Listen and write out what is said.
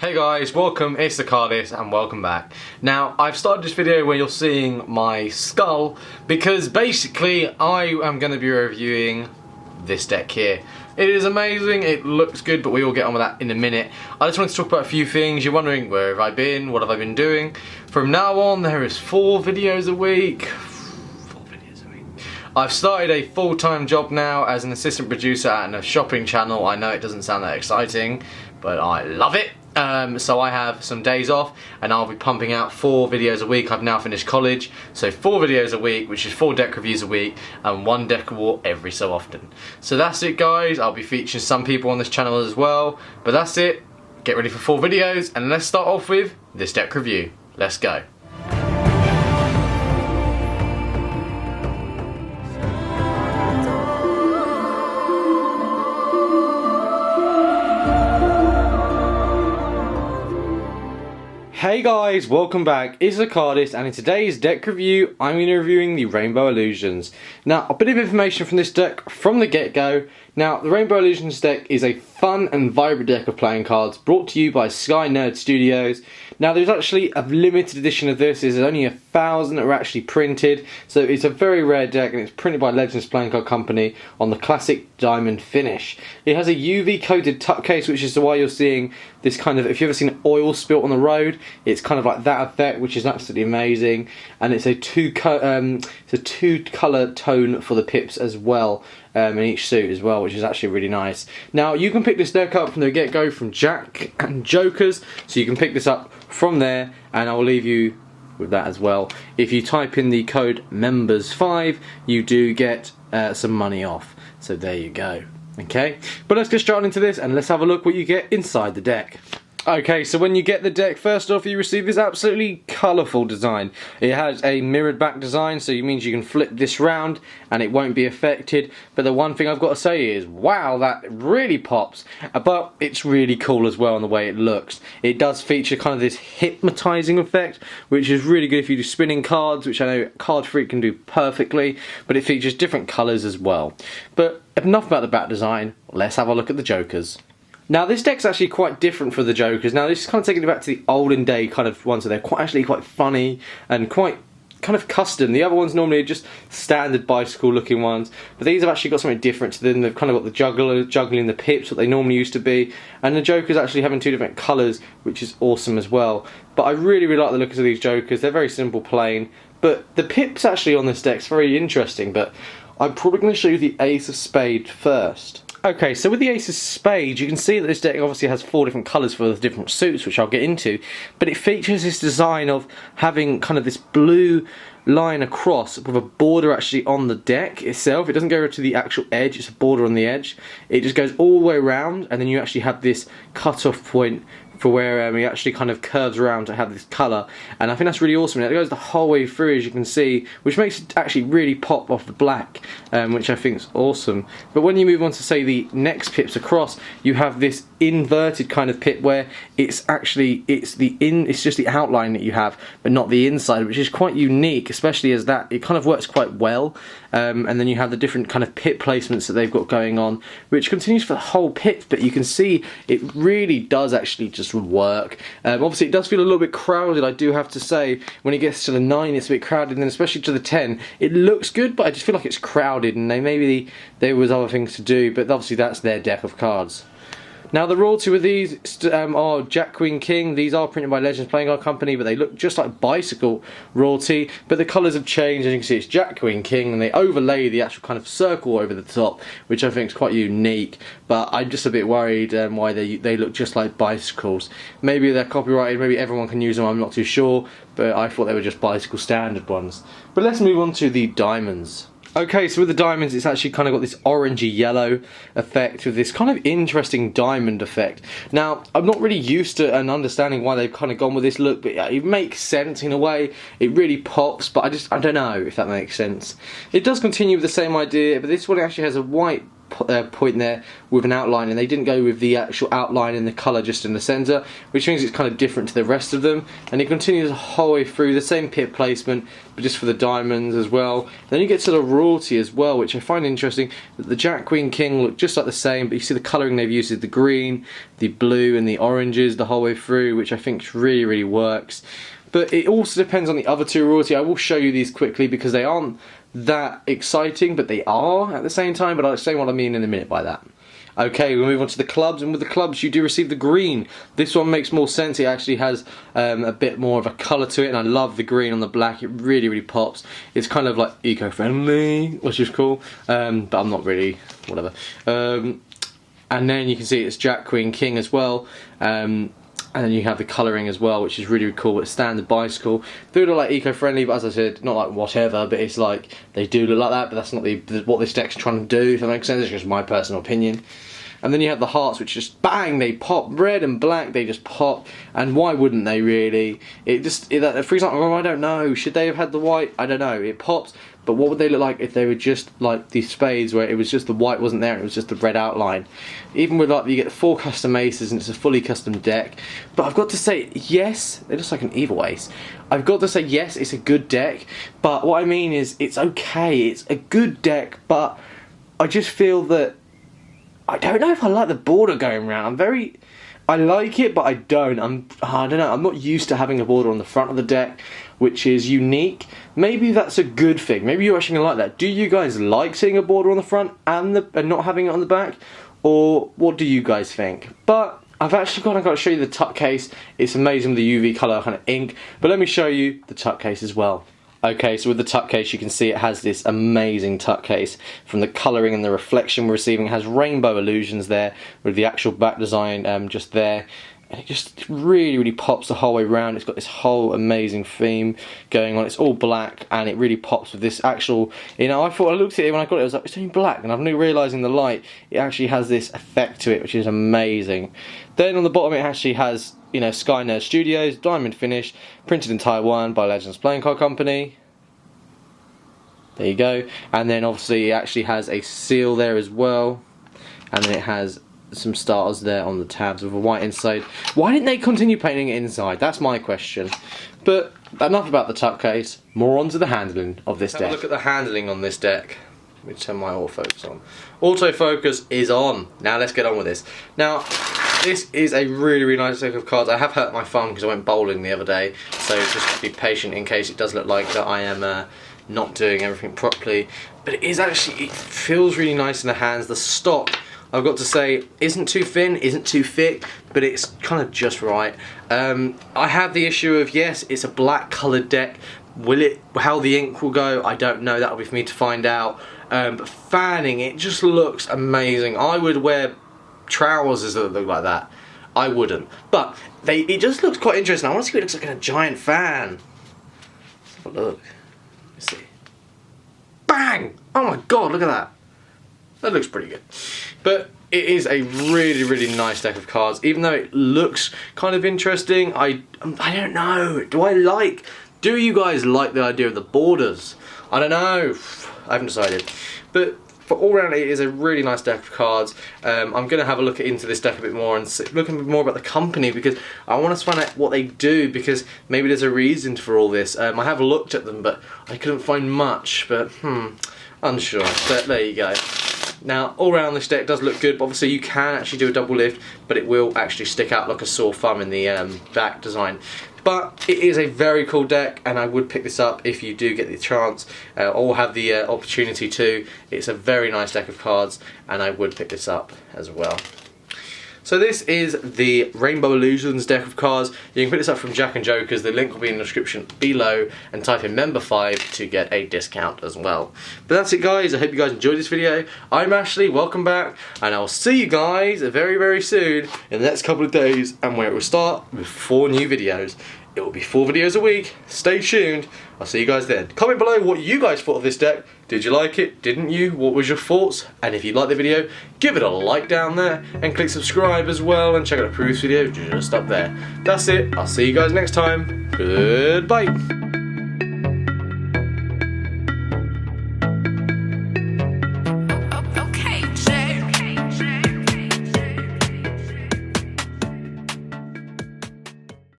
Hey guys, welcome, it's Thecardists and welcome back. Now, I've started this video where you're seeing my skull because basically I am going to be reviewing this deck here. It is amazing, it looks good, but we will get on with that in a minute. I just wanted to talk about a few things. You're wondering, where have I been? What have I been doing? From now on, there is 4 videos a week. I've started a full-time job now as an assistant producer at a shopping channel. I know it doesn't sound that exciting, but I love it. So I have some days off and I'll be pumping out 4 videos a week. I've now finished college, so 4 videos a week, which is 4 deck reviews a week and 1 deck award every so often. So that's it guys. I'll be featuring some people on this channel as well, but that's it. Get ready for 4 videos and let's start off with this deck review. Let's go. Hey guys, welcome back, it's Thecardists, and in today's deck review I'm going to be reviewing the Rainbow Illusions. Now, a bit of information from this deck from the get-go. Now, the Rainbow Illusions deck is a fun and vibrant deck of playing cards brought to you by Sky Nerd Studios. Now, there's actually a limited edition of this. There's only 1,000 that are actually printed, so it's a very rare deck and it's printed by Legends Playing Card Company on the classic diamond finish. It has a UV coated tuck case, which is why you're seeing this kind of, if you've ever seen oil spilt on the road, it's kind of like that effect, which is absolutely amazing. And it's a two colour tone for the pips as well, in each suit as well, which is actually really nice. Now, you can pick this deck up from the get-go from Jack and Jokers, so you can pick this up from there, and I'll leave you with that as well. If you type in the code MEMBERS5, you do get some money off. So there you go. Okay, but let's get straight into this and let's have a look what you get inside the deck. Okay, so when you get the deck, first off you receive this absolutely colourful design. It has a mirrored back design, so it means you can flip this round and it won't be affected. But the one thing I've got to say is, wow, that really pops. But it's really cool as well in the way it looks. It does feature kind of this hypnotising effect, which is really good if you do spinning cards, which I know Card Freak can do perfectly, but it features different colours as well. But enough about the back design, let's have a look at the Jokers. Now, this deck's actually quite different for the Jokers. Now, this is kind of taking it back to the olden day kind of ones, so they're actually quite funny and quite kind of custom. The other ones normally are just standard bicycle looking ones, but these have actually got something different to them. They've kind of got the juggling the pips, what they normally used to be, and the Jokers actually having 2 different colours, which is awesome as well. But I really like the looks of these Jokers. They're very simple, plain, but the pips actually on this deck's very interesting. But I'm probably going to show you the Ace of Spades first. Okay, so with the Ace of Spades, you can see that this deck obviously has 4 different colours for the different suits, which I'll get into, but it features this design of having kind of this blue line across with a border actually on the deck itself. It doesn't go to the actual edge, it's a border on the edge. It just goes all the way around, and then you actually have this cut-off point for where it actually kind of curves around to have this colour, and I think that's really awesome. It goes the whole way through, as you can see, which makes it actually really pop off the black, which I think is awesome. But when you move on to say the next pips across, you have this inverted kind of pip where it's actually it's just the outline that you have, but not the inside, which is quite unique, especially as that it kind of works quite well. And then you have the different kind of pip placements that they've got going on, which continues for the whole pip, but you can see it really does actually just work. Obviously it does feel a little bit crowded, I do have to say. When it gets to the 9 it's a bit crowded, and then especially to the 10 it looks good, but I just feel like it's crowded, and maybe there was other things to do, but obviously that's their deck of cards. Now, the royalty with these are Jack, Queen, King. These are printed by Legends Playing Card Company, but they look just like bicycle royalty, but the colours have changed. As you can see, it's Jack, Queen, King, and they overlay the actual kind of circle over the top, which I think is quite unique, but I'm just a bit worried why they look just like bicycles. Maybe they're copyrighted, maybe everyone can use them, I'm not too sure, but I thought they were just bicycle standard ones. But let's move on to the diamonds. Okay, so with the diamonds, it's actually kind of got this orangey yellow effect with this kind of interesting diamond effect. Now, I'm not really used to and understanding why they've kind of gone with this look, but it makes sense in a way. It really pops, but I don't know if that makes sense. It does continue with the same idea, but this one actually has a white point there with an outline, and they didn't go with the actual outline and the colour just in the centre, which means it's kind of different to the rest of them. And it continues the whole way through, the same pit placement, but just for the diamonds as well. Then you get to the royalty as well, which I find interesting, that the Jack, Queen, King look just like the same, but you see the colouring they've used is the green, the blue and the oranges the whole way through, which I think really, really works. But it also depends on the other two royalty. I will show you these quickly because they aren't that exciting, but they are at the same time, but I'll explain what I mean in a minute by that. Okay, we'll move on to the clubs, and with the clubs you do receive the green. This one makes more sense. It actually has a bit more of a colour to it, and I love the green on the black. It really, really pops. It's kind of like eco-friendly, which is cool, but I'm not really, whatever. And then you can see it's Jack, Queen, King as well. And then you have the colouring as well, which is really, really cool. It's standard bicycle. They do look like eco-friendly, but as I said, not like whatever, but it's like, they do look like that, but that's not what this deck's trying to do, if that makes sense. It's just my personal opinion. And then you have the hearts, which just bang, they pop. Red and black, they just pop. And why wouldn't they really? For example, I don't know, should they have had the white? I don't know, it pops. But what would they look like if they were just like these spades, where it was just the white wasn't there and it was just the red outline? Even with like, you get 4 custom aces and it's a fully custom deck. But I've got to say, yes, they're just like an evil ace. I've got to say, yes, it's a good deck. But what I mean is, it's okay, it's a good deck, but I just feel that, I don't know if I like the border going around. I like it, but I don't. I don't know. I'm not used to having a border on the front of the deck, which is unique. Maybe that's a good thing. Maybe you're actually gonna like that. Do you guys like seeing a border on the front and not having it on the back, or what do you guys think? But I've actually got to show you the tuck case. It's amazing with the UV colour kind of ink. But let me show you the tuck case as well. Okay, so with the tuck case you can see it has this amazing tuck case. From the colouring and the reflection we're receiving, it has rainbow illusions there with the actual back design just there. And it just really, really pops the whole way around. It's got this whole amazing theme going on. It's all black and it really pops with this actual, I looked at it when I got it, I was like, it's only black. And I've now realised in the light, it actually has this effect to it, which is amazing. Then on the bottom it actually has, Sky Nerd Studios, diamond finish, printed in Taiwan by Legends Playing Card Company. There you go. And then obviously it actually has a seal there as well. And then it has some stars there on the tabs with a white inside. Why didn't they continue painting it inside? That's my question. But enough about the tuck case. More on to the handling of this deck. Have a look at the handling on this deck. Let me turn my autofocus on. Autofocus is on. Now let's get on with this. Now, this is a really, really nice deck of cards. I have hurt my thumb because I went bowling the other day, so just be patient in case it does look like that I am not doing everything properly. But it feels really nice in the hands. The stock, I've got to say, isn't too thin, isn't too thick, but it's kind of just right. I have the issue of, yes, it's a black coloured deck. How the ink will go, I don't know. That'll be for me to find out. But fanning, it just looks amazing. I would wear trousers that look like that. I wouldn't. But it just looks quite interesting. I want to see what it looks like in a giant fan. Let's have a look. Let's see. Bang! Oh my god, look at that. That looks pretty good. But it is a really, really nice deck of cards. Even though it looks kind of interesting, I don't know. Do you guys like the idea of the borders? I don't know. I haven't decided. But for all round, it is a really nice deck of cards. I'm going to have a look into this deck a bit more and look a bit more about the company, because I want to find out what they do, because maybe there's a reason for all this. I have looked at them, but I couldn't find much. But unsure. But there you go. Now, all round this deck does look good, but obviously you can actually do a double lift, but it will actually stick out like a sore thumb in the back design. But it is a very cool deck, and I would pick this up if you do get the chance, or have the opportunity to. It's a very nice deck of cards, and I would pick this up as well. So this is the Rainbow Illusions deck of cards. You can pick this up from Jack and Jokers. The link will be in the description below, and type in member5 to get a discount as well. But that's it, guys. I hope you guys enjoyed this video. I'm Ashley, welcome back, and I'll see you guys very, very soon in the next couple of days, and where it will start with 4 new videos. It will be 4 videos a week. Stay tuned. I'll see you guys then. Comment below what you guys thought of this deck. Did you like it? Didn't you? What was your thoughts? And if you liked the video, give it a like down there, and click subscribe as well, and check out the previous video just up there. That's it. I'll see you guys next time. Goodbye.